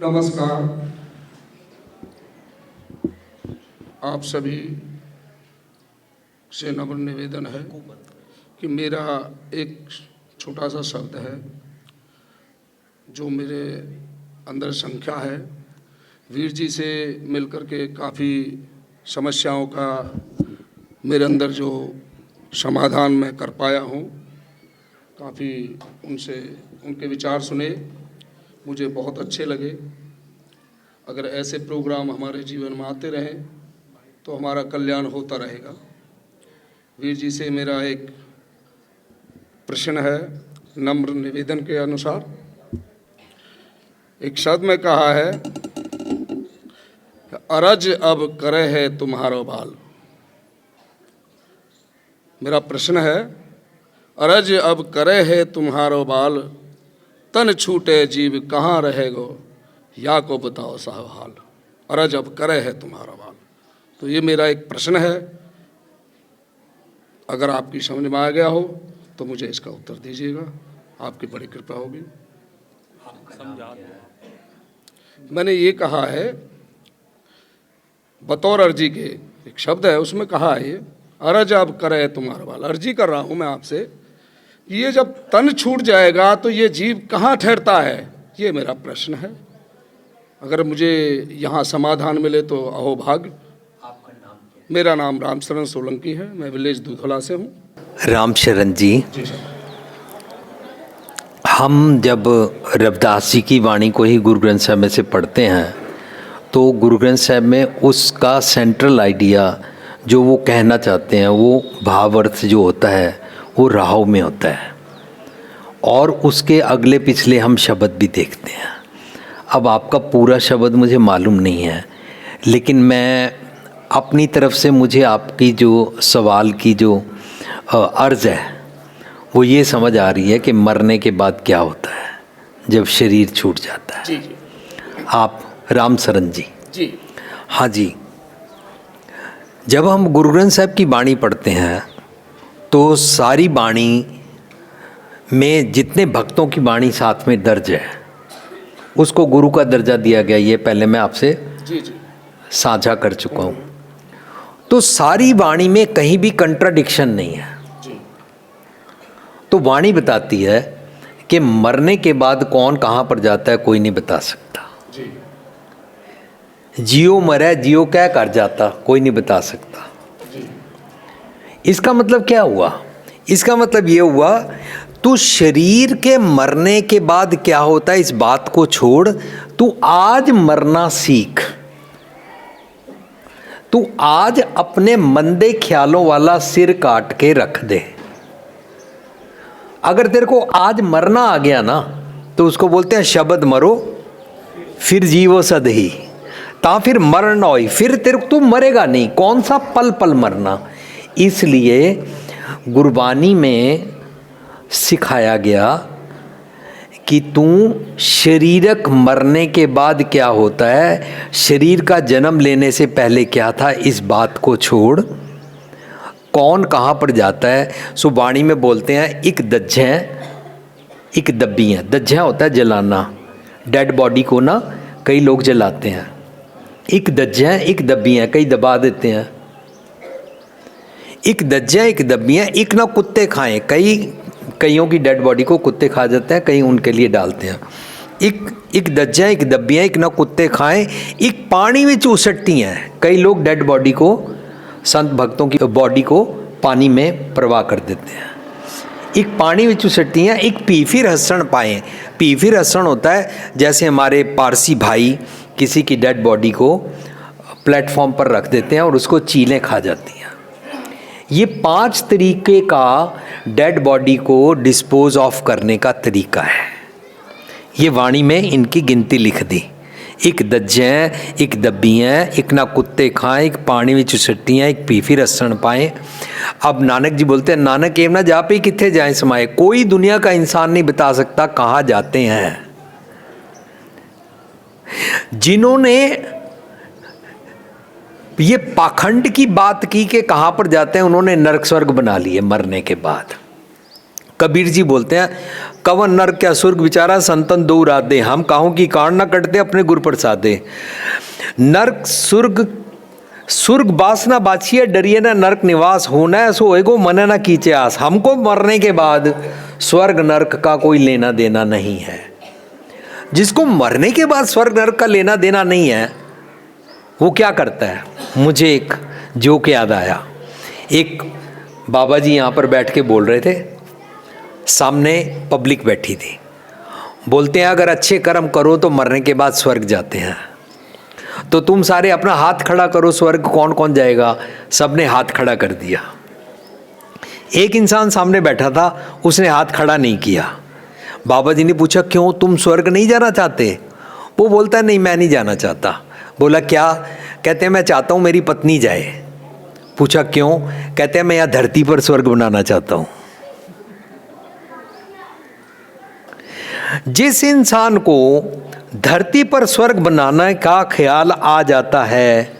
नमस्कार। आप सभी से नम्र निवेदन है कि मेरा एक छोटा सा शब्द है जो मेरे अंदर संख्या है। वीर जी से मिलकर के काफ़ी समस्याओं का मेरे अंदर जो समाधान मैं कर पाया हूँ, काफ़ी उनसे उनके विचार सुने, मुझे बहुत अच्छे लगे। अगर ऐसे प्रोग्राम हमारे जीवन में आते रहें तो हमारा कल्याण होता रहेगा। वीर जी से मेरा एक प्रश्न है, नम्र निवेदन के अनुसार। एक शब्द में कहा है, अरज अब करे है तुम्हारो बाल। मेरा प्रश्न है, अरज अब करे है तुम्हारो बाल, तन छूटे जीव कहाँ रहेगो, या को बताओ साहब हाल। अरज अब करे है तुम्हारा बाल। तो ये मेरा एक प्रश्न है, अगर आपकी समझ में आ गया हो तो मुझे इसका उत्तर दीजिएगा, आपकी बड़ी कृपा होगी। मैंने ये कहा है बतौर अर्जी के, एक शब्द है उसमें कहा है ये, अरज अब करे तुम्हारा बाल। अर्जी कर रहा हूँ मैं आपसे, ये जब तन छूट जाएगा तो ये जीव कहाँ ठहरता है, ये मेरा प्रश्न है। अगर मुझे यहाँ समाधान मिले तो अहोभाग्य। आपका नाम क्या है? मेरा नाम रामशरण सोलंकी है, मैं विलेज दूधौला से हूँ। रामशरण जी, जी सर। हम जब रविदास जी की वाणी को ही गुरु ग्रंथ साहब में से पढ़ते हैं तो गुरु ग्रंथ साहब में उसका सेंट्रल आइडिया जो वो कहना चाहते हैं, वो भाव अर्थ जो होता है वो राहों में होता है, और उसके अगले पिछले हम शब्द भी देखते हैं। अब आपका पूरा शब्द मुझे मालूम नहीं है, लेकिन मैं अपनी तरफ से, मुझे आपकी जो सवाल की जो अर्ज है वो ये समझ आ रही है कि मरने के बाद क्या होता है जब शरीर छूट जाता है। जी जी। आप रामशरण जी। जी। हाँ जी, जब हम गुरु ग्रंथ साहब की वाणी पढ़ते हैं तो सारी वाणी में जितने भक्तों की वाणी साथ में दर्ज है उसको गुरु का दर्जा दिया गया, ये पहले मैं आपसे जी जी साझा कर चुका हूँ। तो सारी वाणी में कहीं भी कंट्राडिक्शन नहीं है। जी। तो वाणी बताती है कि मरने के बाद कौन कहाँ पर जाता है कोई नहीं बता सकता। जी। जियो मरे जियो क्या कर जाता कोई नहीं बता सकता। जी। इसका मतलब क्या हुआ? इसका मतलब ये हुआ, तू शरीर के मरने के बाद क्या होता है इस बात को छोड़, तू आज मरना सीख। तू आज अपने मंदे ख्यालों वाला सिर काट के रख दे। अगर तेरे को आज मरना आ गया ना तो उसको बोलते हैं शब्द मरो फिर जीवो सदही, ता फिर मरण होई, फिर तेरे को तू मरेगा नहीं। कौन सा पल पल मरना। इसलिए गुरबानी में सिखाया गया कि तू शरीरक मरने के बाद क्या होता है, शरीर का जन्म लेने से पहले क्या था, इस बात को छोड़। कौन कहाँ पर जाता है, सो वाणी में बोलते हैं एक दज्जें एक दब्बी हैं। दज्जें होता है जलाना, डेड बॉडी को ना कई लोग जलाते हैं। एक दज्जें एक दब्बी हैं, कई दबा देते हैं। एक दज्जें एक दब्बी हैं, एक ना कुत्ते खाएं, कईयों की डेड बॉडी को कुत्ते खा जाते हैं, कई उनके लिए डालते हैं। एक दज्जें एक दब्बियाँ, एक ना कुत्ते खाएं, एक पानी में उसटती हैं। कई लोग डेड बॉडी को, संत भक्तों की बॉडी को पानी में प्रवाह कर देते हैं। एक पानी में उसटती हैं, एक पी फिर हंसण पाएँ। पी फिर हंसण होता है जैसे हमारे पारसी भाई किसी की डेड बॉडी को प्लेटफॉर्म पर रख देते हैं और उसको चीलें खा जाती हैं। ये 5 तरीके का डेड बॉडी को डिस्पोज ऑफ करने का तरीका है। ये वाणी में इनकी गिनती लिख दी। एक दज्जें एक दब्बियाँ, एक ना कुत्ते खाएं, एक पानी में चुसट्टियाँ, एक पी फिर हंसण पाएँ। अब नानक जी बोलते हैं, नानक एम ना जा पे किथे जाए समाए। कोई दुनिया का इंसान नहीं बता सकता कहाँ जाते हैं। जिन्होंने ये पाखंड की बात की कि कहाँ पर जाते हैं, उन्होंने नरक स्वर्ग बना लिए मरने के बाद। कबीर जी बोलते हैं कवन नर क्या स्वर्ग विचारा संतन दो राधे, हम काहू की कान न कटते अपने गुरु प्रसादे। नरक सुर्ग बासना बाछिए डरिए ना नरक निवास, होना है सो होएगो मन ना कीचे आस। हमको मरने के बाद स्वर्ग नरक का कोई लेना देना नहीं है। जिसको मरने के बाद स्वर्ग नरक का लेना देना नहीं है वो क्या करता है? मुझे एक जोक याद आया। एक बाबा जी यहाँ पर बैठ के बोल रहे थे, सामने पब्लिक बैठी थी। बोलते हैं अगर अच्छे कर्म करो तो मरने के बाद स्वर्ग जाते हैं, तो तुम सारे अपना हाथ खड़ा करो, स्वर्ग कौन कौन जाएगा? सबने हाथ खड़ा कर दिया। एक इंसान सामने बैठा था, उसने हाथ खड़ा नहीं किया। बाबा जी ने पूछा क्यों, तुम स्वर्ग नहीं जाना चाहते? वो बोलता है नहीं मैं नहीं जाना चाहता। बोला क्या? कहते हैं मैं चाहता हूँ मेरी पत्नी जाए। पूछा क्यों? कहते हैं मैं यहाँ धरती पर स्वर्ग बनाना चाहता हूँ। जिस इंसान को धरती पर स्वर्ग बनाने का ख्याल आ जाता है,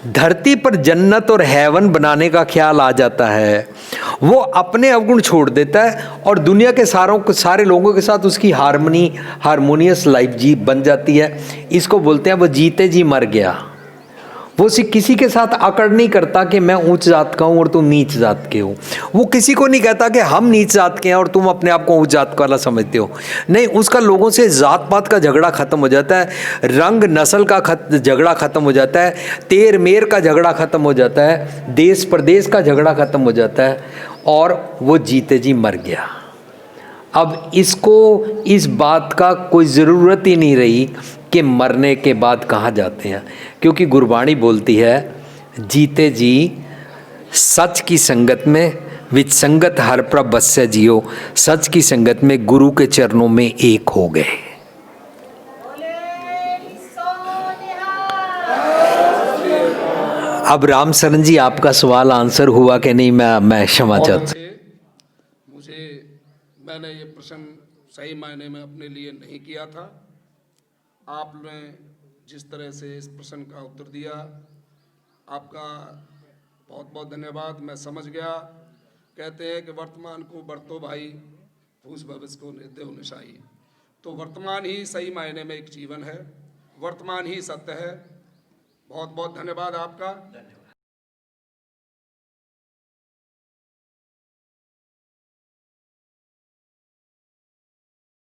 धरती पर जन्नत और हेवन बनाने का ख्याल आ जाता है, वो अपने अवगुण छोड़ देता है और दुनिया के सारे लोगों के साथ उसकी हारमोनियस लाइफ जी बन जाती है। इसको बोलते हैं वो जीते जी मर गया। वो किसी के साथ अकड़ नहीं करता कि मैं ऊंच जात का हूँ और तुम नीच जात के हो। वो किसी को नहीं कहता कि हम नीच जात के हैं और तुम अपने आप को ऊंच जात वाला समझते हो। नहीं, उसका लोगों से जात पात का झगड़ा खत्म हो जाता है, रंग नस्ल का झगड़ा खत्म हो जाता है, तेर मेर का झगड़ा खत्म हो जाता है, देश प्रदेश का झगड़ा खत्म हो जाता है और वो जीते जी मर गया। अब इसको इस बात का कोई ज़रूरत ही नहीं रही कि मरने के बाद कहाँ जाते हैं, क्योंकि गुरबाणी बोलती है जीते जी सच की संगत में विसंगत हर प्रभ बस्य जियो, सच की संगत में गुरु के चरणों में एक हो गए। अब राम शरण जी आपका सवाल आंसर हुआ कि नहीं? मैं क्षमा चाहता। मैंने ये प्रश्न सही मायने में अपने लिए नहीं किया था। आपने जिस तरह से इस प्रश्न का उत्तर दिया, आपका बहुत बहुत धन्यवाद। मैं समझ गया। कहते हैं कि वर्तमान को बरतो भाई, भूस भविष्य को देव निशाई। तो वर्तमान ही सही मायने में एक जीवन है, वर्तमान ही सत्य है। बहुत बहुत धन्यवाद आपका।